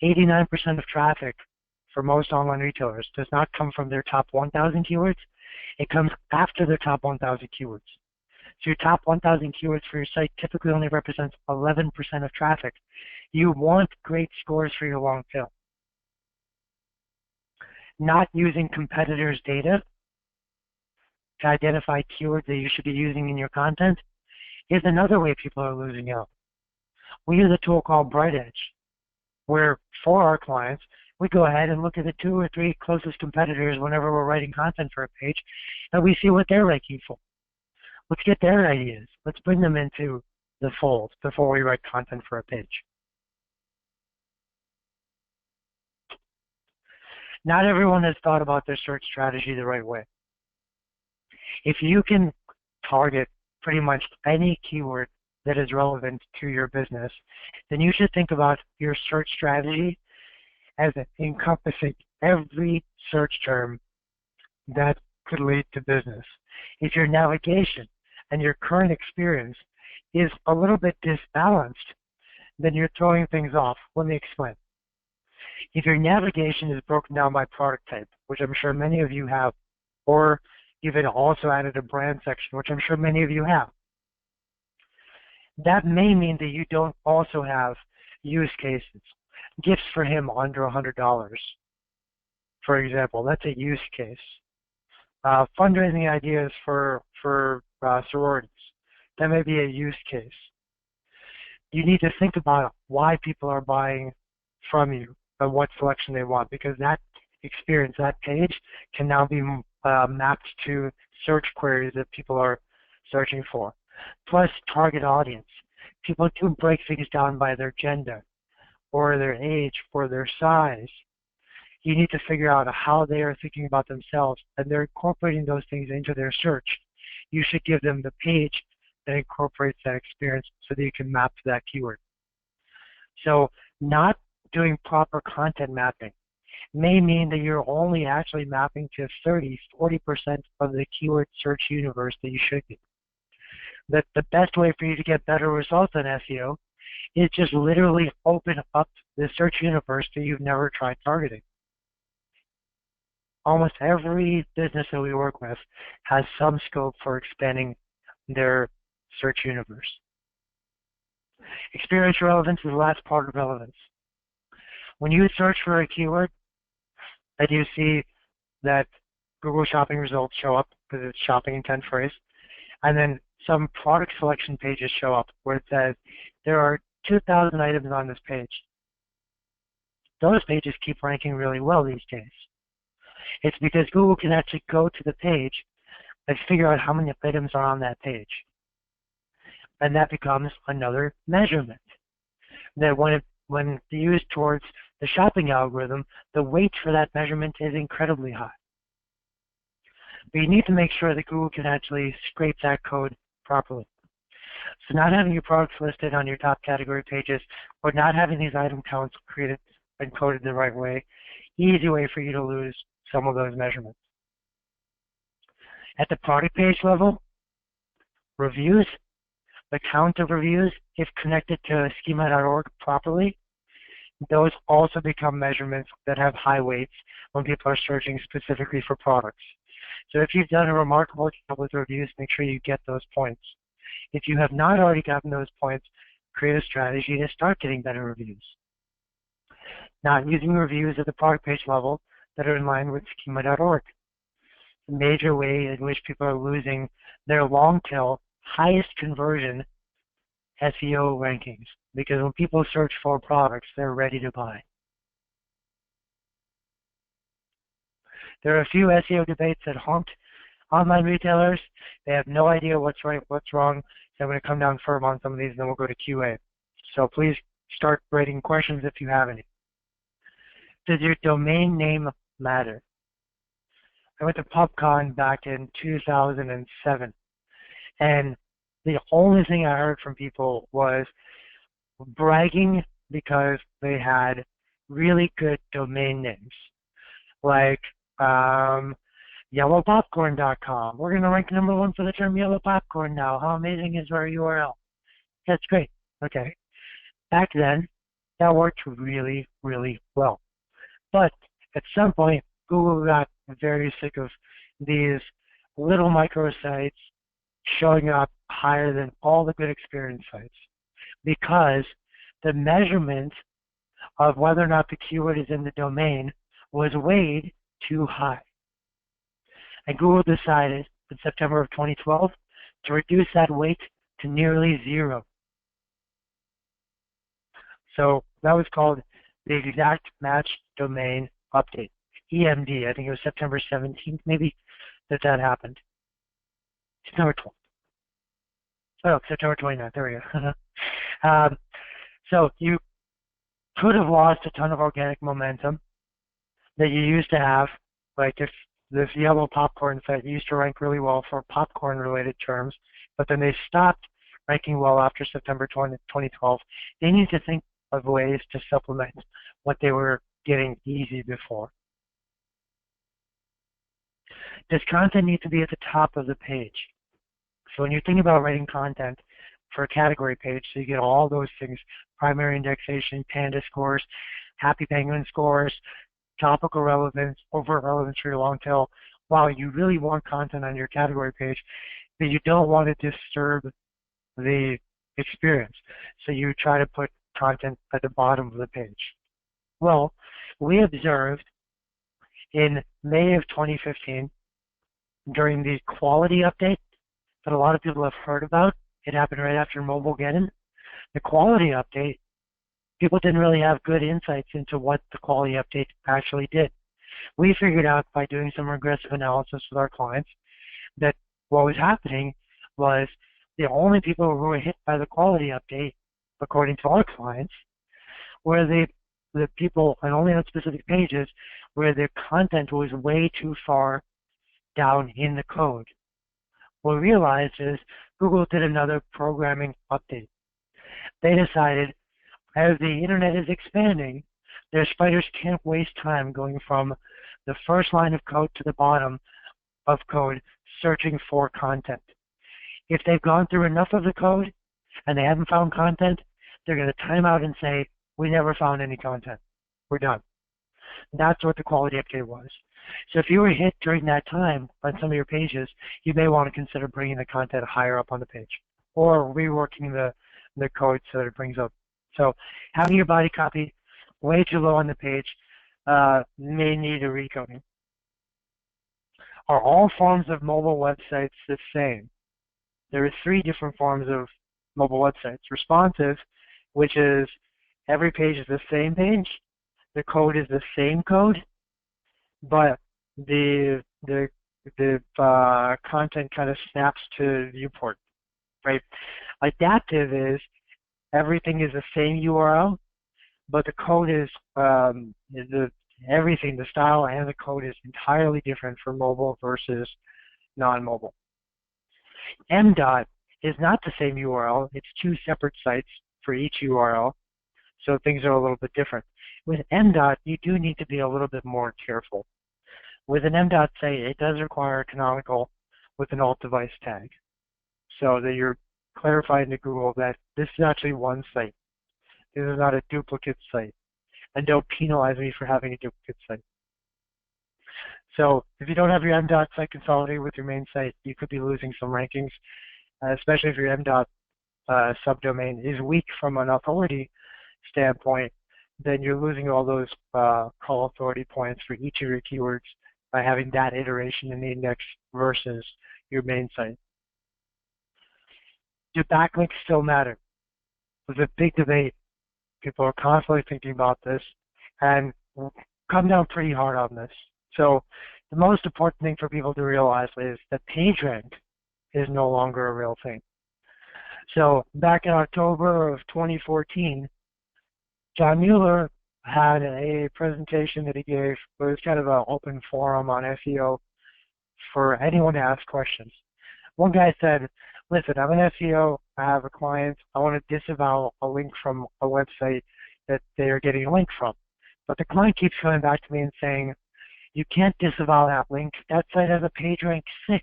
Speaker 1: 89% of traffic for most online retailers does not come from their top 1,000 keywords. It comes after their top 1,000 keywords. So your top 1,000 keywords for your site typically only represents 11% of traffic. You want great scores for your long tail. Not using competitors' data to identify keywords that you should be using in your content is another way people are losing out. We use a tool called BrightEdge, where for our clients, we go ahead and look at the 2 or 3 closest competitors whenever we're writing content for a page, and we see what they're ranking for. Let's get their ideas. Let's bring them into the fold before we write content for a page. Not everyone has thought about their search strategy the right way. If you can target pretty much any keyword that is relevant to your business, then you should think about your search strategy as encompassing every search term that could lead to business. If your navigation and your current experience is a little bit disbalanced, then you're throwing things off. Let me explain. If your navigation is broken down by product type, which I'm sure many of you have, or you've also added a brand section, which I'm sure many of you have, that may mean that you don't also have use cases. Gifts for him under $100, for example. That's a use case. Fundraising ideas for sororities. That may be a use case. You need to think about why people are buying from you and what selection they want, because that experience, that page, can now be mapped to search queries that people are searching for. Plus, target audience. People do break things down by their gender, or their age, or their size. You need to figure out how they are thinking about themselves, and they're incorporating those things into their search. You should give them the page that incorporates that experience so that you can map to that keyword. So not doing proper content mapping may mean that you're only actually mapping to 30–40% of the keyword search universe that you should be. that the best way for you to get better results on SEO is just literally open up the search universe that you've never tried targeting. Almost every business that we work with has some scope for expanding their search universe. Experiential relevance is the last part of relevance. When you search for a keyword and you see that Google shopping results show up because it's shopping intent phrase, and then some product selection pages show up where it says there are 2,000 items on this page. Those pages keep ranking really well these days. It's because Google can actually go to the page and figure out how many items are on that page. And that becomes another measurement. That when used towards the shopping algorithm, the weight for that measurement is incredibly high. But you need to make sure that Google can actually scrape that code properly. So not having your products listed on your top category pages, or not having these item counts created and coded the right way, easy way for you to lose some of those measurements. At the product page level, reviews, the count of reviews, if connected to schema.org properly, those also become measurements that have high weights when people are searching specifically for products. So if you've done a remarkable job with reviews, make sure you get those points. If you have not already gotten those points, create a strategy to start getting better reviews. Not using reviews at the product page level that are in line with schema.org. A major way in which people are losing their long tail, highest conversion SEO rankings, because when people search for products, they're ready to buy. There are a few SEO debates that haunt online retailers. They have no idea what's right, what's wrong. So I'm going to come down firm on some of these, and then we'll go to QA. So please start writing questions if you have any. Does your domain name matter? I went to PubCon back in 2007, and the only thing I heard from people was bragging because they had really good domain names, like yellowpopcorn.com. We're going to rank #1 for the term yellow popcorn now. How amazing is our URL? That's great. Okay. Back then, that worked really, really well. But at some point, Google got very sick of these little microsites showing up higher than all the good experience sites, because the measurement of whether or not the keyword is in the domain was weighed too high. And Google decided in September of 2012 to reduce that weight to nearly 0. So that was called the exact match domain update, EMD. I think it was September 17th, maybe, that happened. September 12th. Oh, September 29th. There we go. So you could have lost a ton of organic momentum that you used to have. Like if this yellow popcorn site used to rank really well for popcorn-related terms, but then they stopped ranking well after September 2012. They need to think of ways to supplement what they were getting easy before. Does content need to be at the top of the page? So when you're thinking about writing content for a category page, so you get all those things, primary indexation, Panda scores, Happy Penguin scores, topical relevance, overt relevance for your long tail, while you really want content on your category page, but you don't want to disturb the experience. So you try to put content at the bottom of the page. Well, we observed in May of 2015, during the quality update that a lot of people have heard about, it happened right after Mobilegeddon. The quality update, people didn't really have good insights into what the quality update actually did. We figured out by doing some regressive analysis with our clients that what was happening was the only people who were hit by the quality update, according to our clients, were the people, and only on specific pages, where their content was way too far down in the code. What we realized is Google did another programming update. They decided, as the internet is expanding, their spiders can't waste time going from the first line of code to the bottom of code searching for content. If they've gone through enough of the code and they haven't found content, they're going to time out and say, we never found any content. We're done. That's what the quality update was. So if you were hit during that time on some of your pages, you may want to consider bringing the content higher up on the page or reworking the code so that it brings up. So having your body copy way too low on the page may need a recoding. Are all forms of mobile websites the same? There are 3 different forms of mobile websites. Responsive, which is every page is the same page, the code is the same code, but the content kind of snaps to viewport, right? Adaptive is everything is the same URL, but the code is everything, the style and the code is entirely different for mobile versus non-mobile. MDOT is not the same URL. It's 2 separate sites for each URL, so things are a little bit different. With MDOT, you do need to be a little bit more careful. With an MDOT site, it does require a canonical with an alt device tag, so that you're clarifying to Google that this is actually one site. This is not a duplicate site. And don't penalize me for having a duplicate site. So if you don't have your MDOT site consolidated with your main site, you could be losing some rankings, especially if your MDOT subdomain is weak from an authority standpoint. Then you're losing all those call authority points for each of your keywords by having that iteration in the index versus your main site. Do backlinks still matter? It was a big debate. People are constantly thinking about this and come down pretty hard on this. So the most important thing for people to realize is that PageRank is no longer a real thing. So back in October of 2014, John Mueller had a presentation that he gave. It was kind of an open forum on SEO for anyone to ask questions. One guy said, listen, I'm an SEO, I have a client, I want to disavow a link from a website that they are getting a link from. But the client keeps coming back to me and saying, you can't disavow that link, that site has a PageRank 6.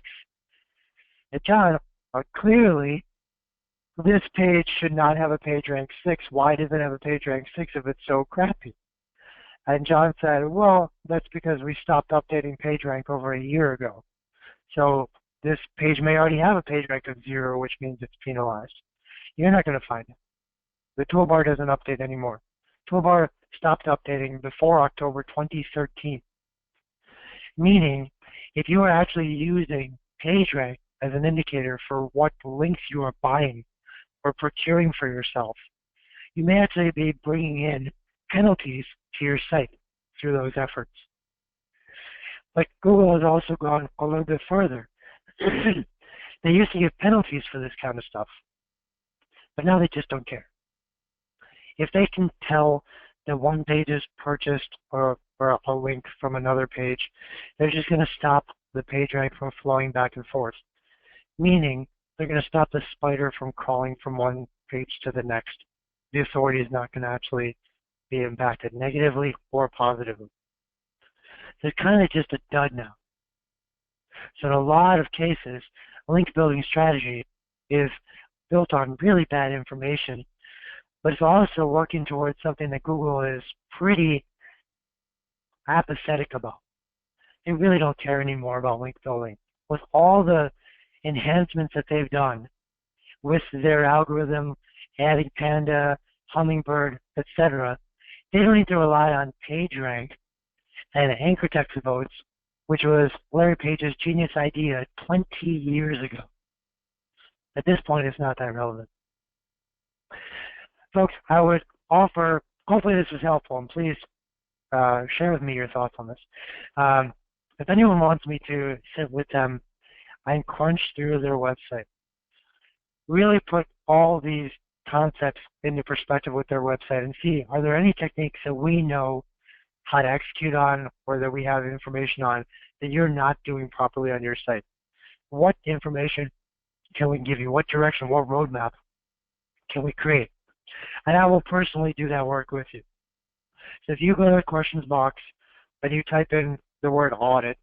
Speaker 1: And John, clearly, this page should not have a PageRank 6. Why does it have a PageRank 6 if it's so crappy? And John said, well, that's because we stopped updating PageRank over a year ago. So this page may already have a PageRank of 0, which means it's penalized. You're not going to find it. The toolbar doesn't update anymore. Toolbar stopped updating before October 2013. Meaning, if you are actually using PageRank as an indicator for what links you are buying or procuring for yourself, you may actually be bringing in penalties to your site through those efforts. But Google has also gone a little bit further. They used to give penalties for this kind of stuff, but now they just don't care. If they can tell that one page is purchased or a link from another page, they're just going to stop the PageRank from flowing back and forth, meaning they're going to stop the spider from crawling from one page to the next. The authority is not going to actually be impacted negatively or positively. So it's kind of just a dud now. So in a lot of cases, a link building strategy is built on really bad information, but it's also working towards something that Google is pretty apathetic about. They really don't care anymore about link building. With all the enhancements that they've done with their algorithm, adding Panda, Hummingbird, etc., they don't need to rely on PageRank and anchor text votes, which was Larry Page's genius idea 20 years ago. At this point, it's not that relevant. Folks, I would offer, hopefully this was helpful, and please share with me your thoughts on this. If anyone wants me to sit with them and crunch through their website, really put all these concepts into perspective with their website and see, are there any techniques that we know how to execute on or that we have information on that you're not doing properly on your site? What information can we give you? What direction, what roadmap can we create? And I will personally do that work with you. So if you go to the questions box and you type in the word audit,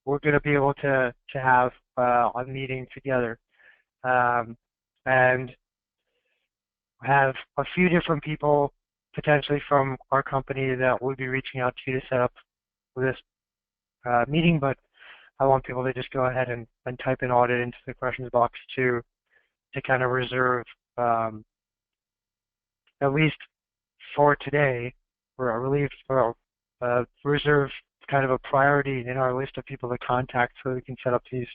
Speaker 1: we're going to be able to have a meeting together and have a few different people potentially from our company that will be reaching out to you to set up this meeting, but I want people to just go ahead and type in audit into the questions box to kind of reserve, at least for today, reserve kind of a priority in our list of people to contact so we can set up these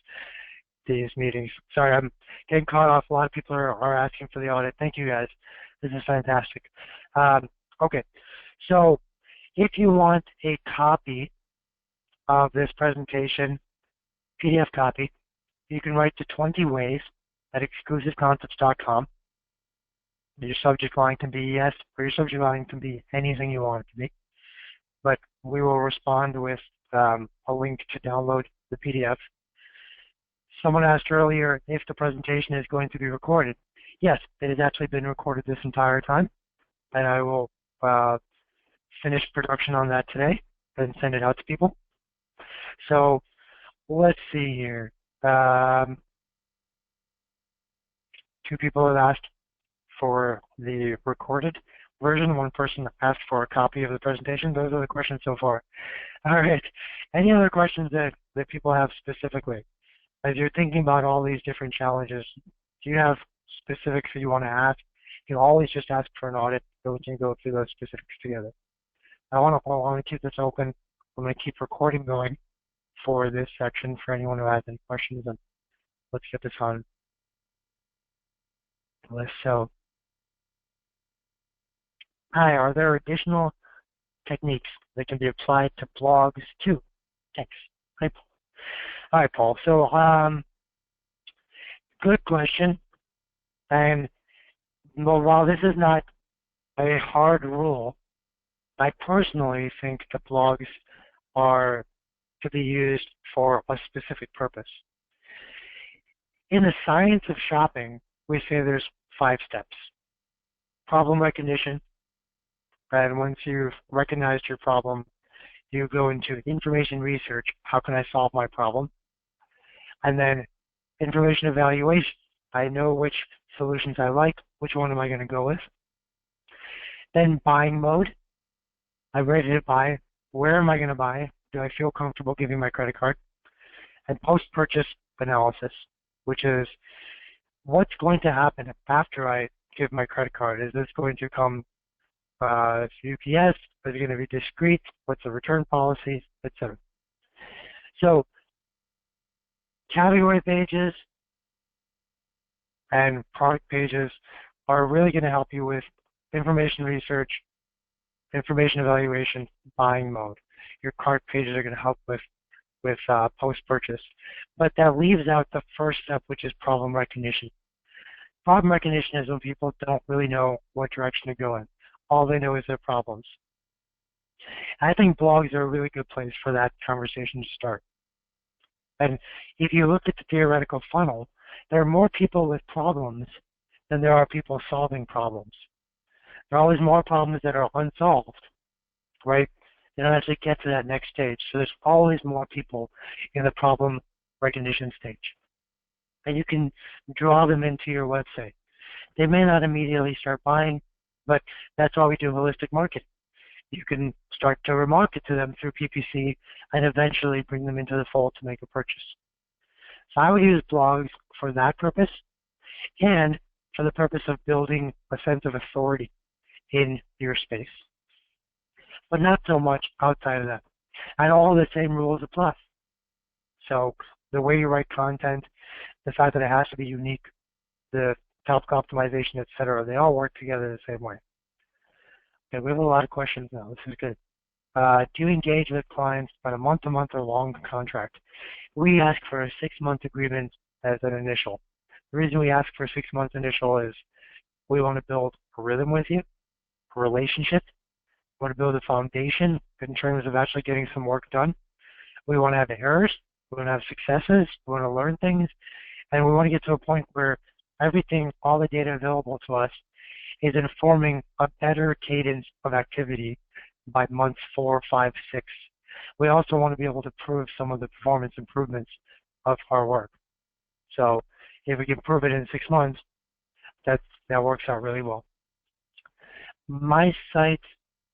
Speaker 1: meetings. Sorry, I'm getting caught off. A lot of people are asking for the audit. Thank you guys. This is fantastic. Okay, so if you want a copy of this presentation, PDF copy, you can write to 20 ways at exclusiveconcepts.com. Your subject line can be yes, or your subject line can be anything you want it to be. But we will respond with a link to download the PDF. Someone asked earlier if the presentation is going to be recorded. Yes, it has actually been recorded this entire time, and I will finish production on that today and send it out to people. So let's see here. 2 people have asked for the recorded version. 1 person asked for a copy of the presentation. Those are the questions so far. All right. Any other questions that people have specifically? As you're thinking about all these different challenges, do you have specifics that you want to ask? You can always just ask for an audit so we can go through those specifics together. I want to keep this open. I'm going to keep recording going for this section for anyone who has any questions, and let's get this on the list. So, hi, are there additional techniques that can be applied to blogs too? Thanks. Hi, Paul. All right, Paul. So, good question. And while this is not a hard rule, I personally think that blogs are to be used for a specific purpose. In the science of shopping, we say there's 5 steps. Problem recognition, and once you've recognized your problem, you go into information research. How can I solve my problem? And then information evaluation. I know which solutions I like. Which one am I going to go with? Then buying mode. I'm ready to buy. Where am I going to buy? Do I feel comfortable giving my credit card? And post-purchase analysis, which is what's going to happen after I give my credit card? Is this going to come UPS? Is it going to be discreet? What's the return policy, etc.? So category pages and product pages are really going to help you with information research, information evaluation, buying mode. Your cart pages are going to help with post-purchase. But that leaves out the first step, which is problem recognition. Problem recognition is when people don't really know what direction to go in. All they know is their problems. I think blogs are a really good place for that conversation to start. And if you look at the theoretical funnel, there are more people with problems than there are people solving problems. There are always more problems that are unsolved, right? They don't actually get to that next stage. So there's always more people in the problem recognition stage. And you can draw them into your website. They may not immediately start buying, but that's why we do holistic marketing. You can start to remarket to them through PPC and eventually bring them into the fold to make a purchase. So I would use blogs for that purpose and for the purpose of building a sense of authority in your space, but not so much outside of that. And all the same rules apply. So the way you write content, the fact that it has to be unique, the topic optimization, etc., they all work together the same way. Okay, we have a lot of questions now. This is good. Do you engage with clients on a month-to-month or long contract? We ask for a 6-month agreement as an initial. The reason we ask for a 6-month initial is we want to build a rhythm with you, a relationship. We want to build a foundation in terms of actually getting some work done. We want to have errors. We want to have successes. We want to learn things. And we want to get to a point where everything, all the data available to us, is informing a better cadence of activity by months 4, 5, 6. We also want to be able to prove some of the performance improvements of our work. So if we can prove it in 6 months, that works out really well. My site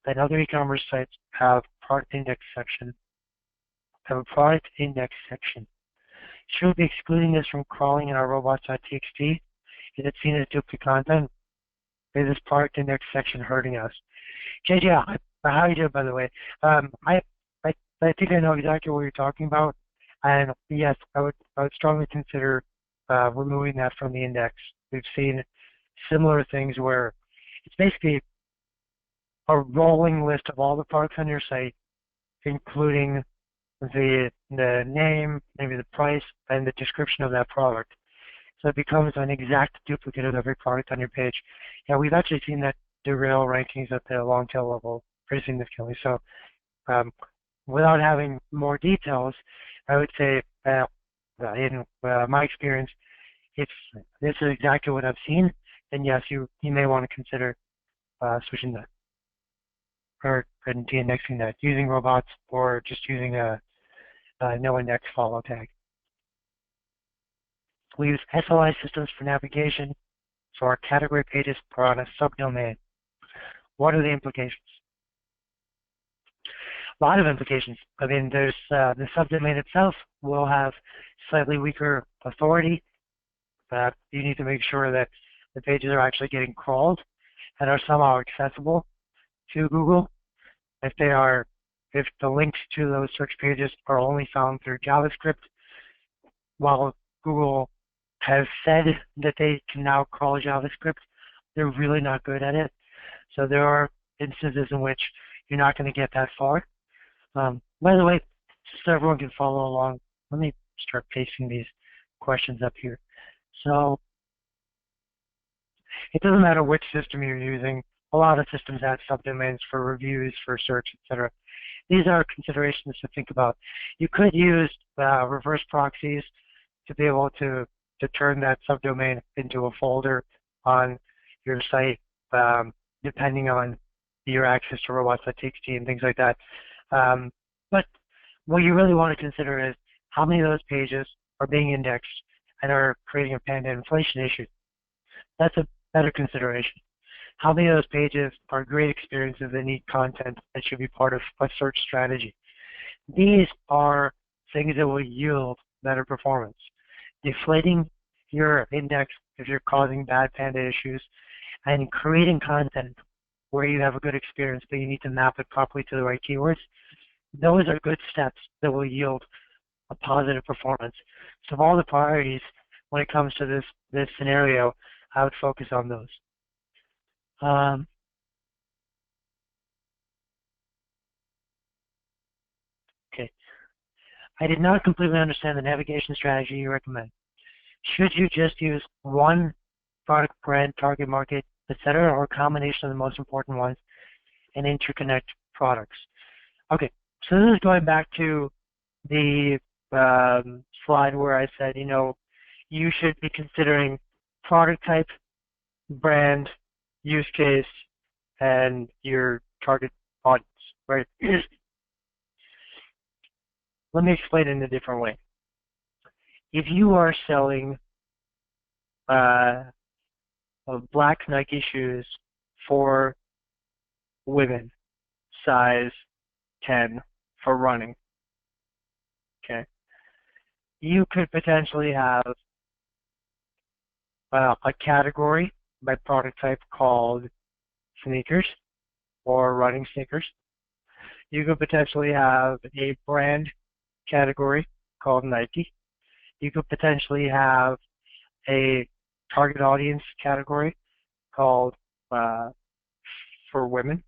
Speaker 1: and other e-commerce sites have product index section. Have a product index section. Should we be excluding this from crawling in our robots.txt? Is it seen as duplicate content? Is this product index section hurting us? JJ, how are you doing, by the way? I think I know exactly what you're talking about, and yes, I would strongly consider removing that from the index. We've seen similar things where it's basically a rolling list of all the products on your site, including the name, maybe the price, and the description of that product. So it becomes an exact duplicate of every product on your page. Yeah, we've actually seen that derail rankings at the long tail level pretty significantly. So without having more details, I would say in my experience, if this is exactly what I've seen, then yes, you may want to consider switching that or de-indexing that, using robots or just using a no index follow tag. We use SLI systems for navigation, so our category pages are on a subdomain. What are the implications? A lot of implications. I mean, there's the subdomain itself will have slightly weaker authority. You need to make sure that the pages are actually getting crawled and are somehow accessible to Google. If the links to those search pages are only found through JavaScript, while Google has said that they can now crawl JavaScript, they're really not good at it. So there are instances in which you're not going to get that far. By the way, so everyone can follow along, let me start pasting these questions up here. So it doesn't matter which system you're using. A lot of systems have subdomains for reviews, for search, etc. These are considerations to think about. You could use reverse proxies to be able to turn that subdomain into a folder on your site, depending on your access to robots.txt and things like that. But what you really want to consider is how many of those pages are being indexed and are creating a Panda inflation issue. That's a better consideration. How many of those pages are great experiences that need content that should be part of a search strategy? These are things that will yield better performance. Deflating your index if you're causing bad Panda issues, and creating content where you have a good experience but you need to map it properly to the right keywords, those are good steps that will yield a positive performance. So of all the priorities when it comes to this scenario, I would focus on those. Okay. I did not completely understand the navigation strategy you recommend. Should you just use one product, brand, target market, etc., or a combination of the most important ones and interconnect products? Okay, so this is going back to the slide where I said, you should be considering product type, brand, use case, and your target audience, right? Let me explain it in a different way. If you are selling black Nike shoes for women, size 10 for running, okay, you could potentially have a category by product type called sneakers or running sneakers. You could potentially have a brand category called Nike. You could potentially have a target audience category called for women.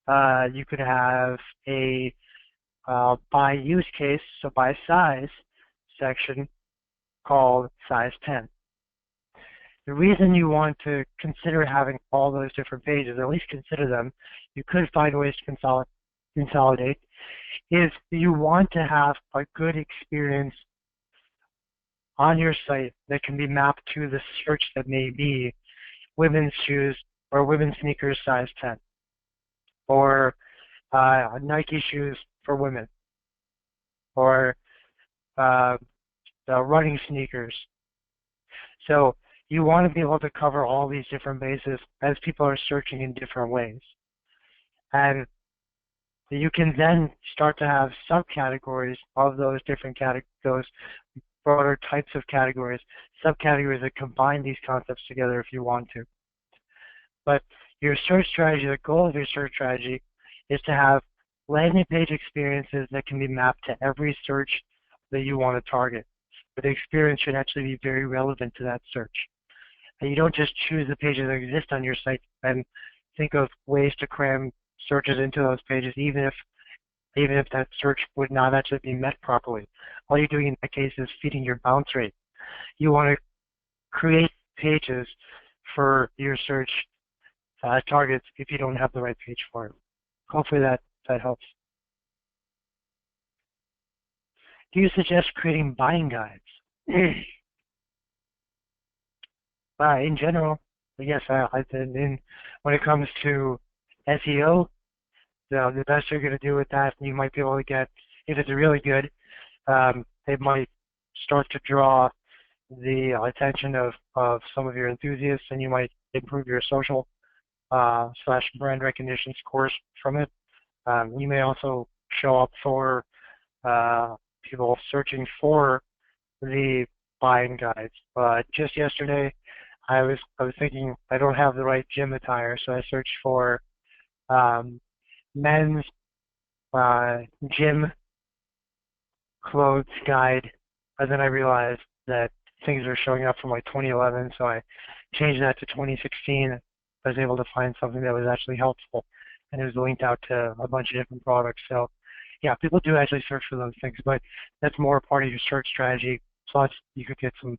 Speaker 1: You could have a by use case, so by size section called size 10. The reason you want to consider having all those different pages, at least consider them, you could find ways to consolidate, is you want to have a good experience on your site that can be mapped to the search that may be women's shoes or women's sneakers size 10, or Nike shoes for women, or running sneakers So you want to be able to cover all these different bases as people are searching in different ways. And you can then start to have subcategories of those different those broader types of categories, subcategories that combine these concepts together if you want to. But your search strategy, the goal of your search strategy is to have landing page experiences that can be mapped to every search that you want to target. But the experience should actually be very relevant to that search. And you don't just choose the pages that exist on your site and think of ways to cram searches into those pages, even if that search would not actually be met properly. All you're doing in that case is feeding your bounce rate. You want to create pages for your search targets if you don't have the right page for it. Hopefully that helps. Do you suggest creating buying guides? In general, yes. When it comes to SEO, the best you're going to do with that, you might be able to get, if it's really good, it might start to draw the attention of some of your enthusiasts, and you might improve your social / brand recognition scores from it. You may also show up for people searching for the buying guides. Just yesterday, I was thinking I don't have the right gym attire, so I searched for men's gym clothes guide, and then I realized that things are showing up from like 2011, so I changed that to 2016. I was able to find something that was actually helpful, and it was linked out to a bunch of different products. So yeah, people do actually search for those things, but that's more part of your search strategy, plus you could get some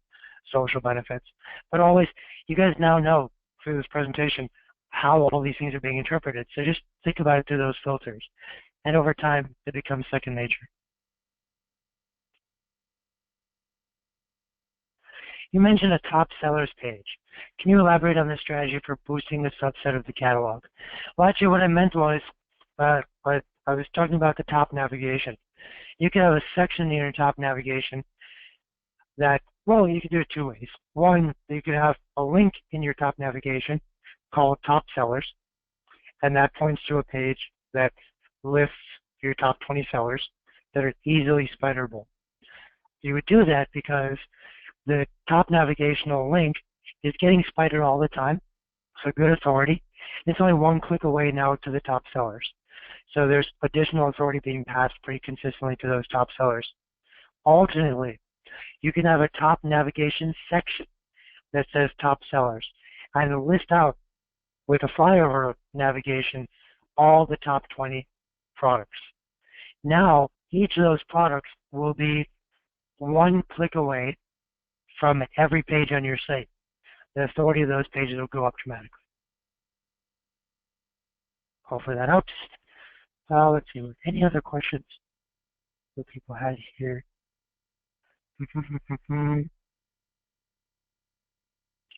Speaker 1: social benefits. But always, you guys now know through this presentation how all these things are being interpreted, so just think about it through those filters, and over time it becomes second nature. You mentioned a top sellers page. Can you elaborate on the strategy for boosting a subset of the catalog? Well, actually what I meant was, I was talking about the top navigation. You can have a section in your top navigation that, well, you can do it two ways. One, you can have a link in your top navigation called top sellers, and that points to a page that lists your top 20 sellers that are easily spiderable. You would do that because the top navigational link is getting spidered all the time, so good authority. It's only one click away now to the top sellers. So there's additional authority being passed pretty consistently to those top sellers. Alternately, you can have a top navigation section that says top sellers and list out with a flyover navigation all the top 20 products. Now, each of those products will be one click away from every page on your site. The authority of those pages will go up dramatically. Hopefully that helps. Let's see, any other questions that people had here? I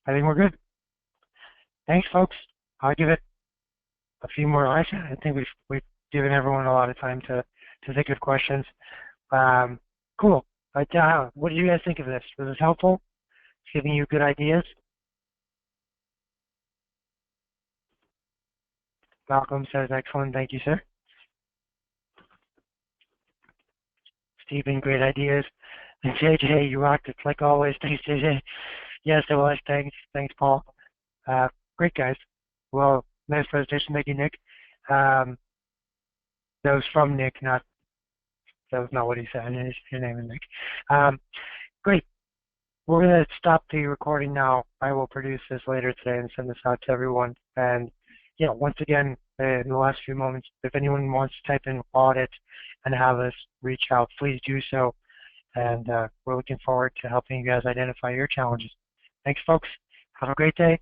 Speaker 1: think we're good. Thanks, folks. I'll give it a few more. I think we've given everyone a lot of time to think of questions. Cool. What do you guys think of this? Was this helpful? It's giving you good ideas? Malcolm says, excellent. Thank you, sir. Stephen, great ideas. And JJ, you rocked it like always. Thanks, JJ. Yes, it was. Thanks, Paul. Great, guys. Well, nice presentation. Thank you, Nick. That was from Nick, that was not what he said. His name is Nick. Great. We're going to stop the recording now. I will produce this later today and send this out to everyone. And once again, in the last few moments, if anyone wants to type in audit and have us reach out, please do so. And we're looking forward to helping you guys identify your challenges. Thanks, folks. Have a great day.